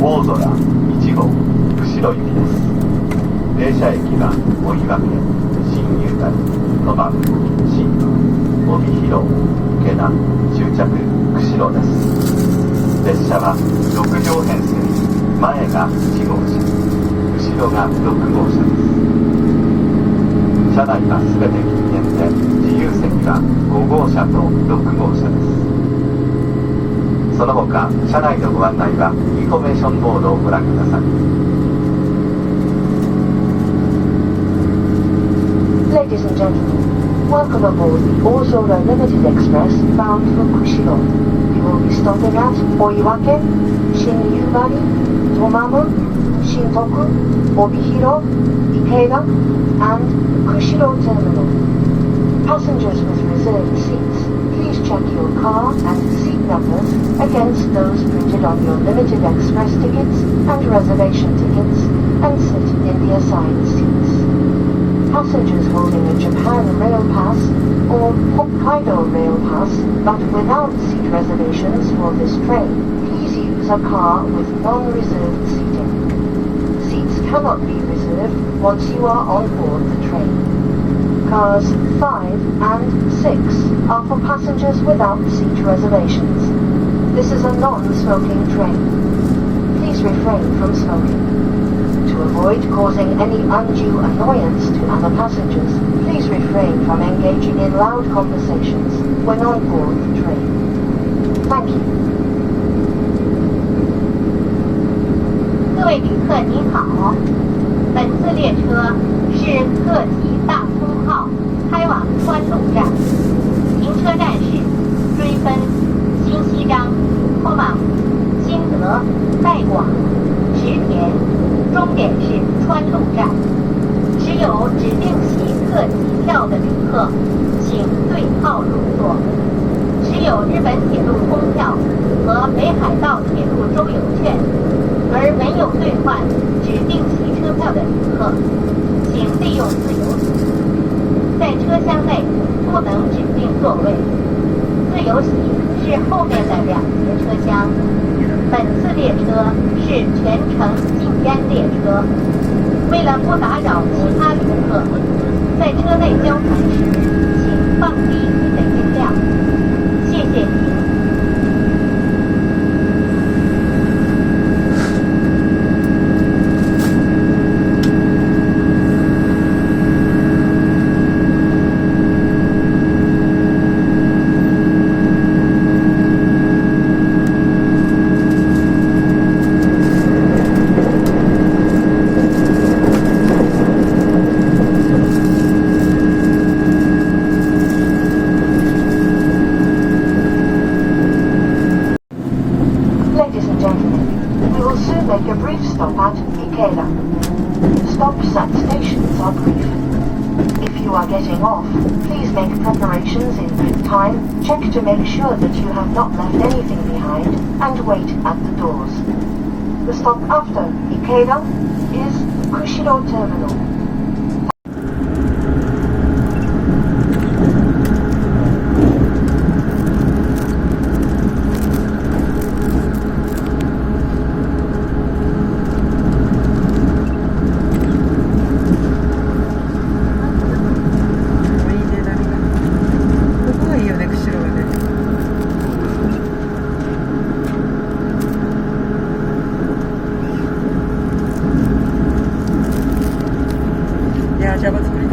大空1号釧路行きです。停車駅は追分、新入谷、野間、新野、帯広、池田、終着釧路です。列車は6両編成、前が1号車、後ろが6号車です。車内はすべて禁煙で、自由席は5号車と6号車です。その他、車内のご案内はインフォメーションボードをご覧ください。Ladies and gentlemen, welcome aboard the Ozora Limited Express bound for Kushiro. You will be stopping at Oiwake, Shinyubari, Tomamo, Shintoku, Obihiro, Ikeda, and Kushiro Terminal. Passengers with reserved seats, please check your car and seat numbers against those printed on your Limited Express tickets and reservation tickets and sit in the assigned seats. Passengers holding a Japan Rail Pass or Hokkaido Rail Pass but without seat reservations for this train, please use a car with non-reserved seating. Seats cannot be reserved once you are on board the train. Cars 5 and 6 are for passengers without seat reservations. This is a non-smoking train. Please refrain from smoking. To avoid causing any undue annoyance to other passengers, please refrain from engaging in loud conversations when on board the train. Thank you. 各位旅客您好，本次列车是特急大通号开往川路站，停车站是追分、新西张、托马姆、新德、代广、石田，终点是川路站。持有指定席特急票的旅客，请对号入座。持有日本铁路通票和北海道铁路周游券，而没有兑换指定席车票的旅客，请利用自由席。在车厢内不能指定座位，自由席是后面的2节车厢。本次列车是全程禁烟列车，为了不打扰其他旅客，在车内交谈时，请放低你的音量。谢谢您。Make a brief stop at Ikeda. Stops at stations are brief. If you are getting off, please make preparations in good time, check to make sure that you have not left anything behind, and wait at the doors. The stop after Ikeda is Kushiro Terminal. じゃあ作り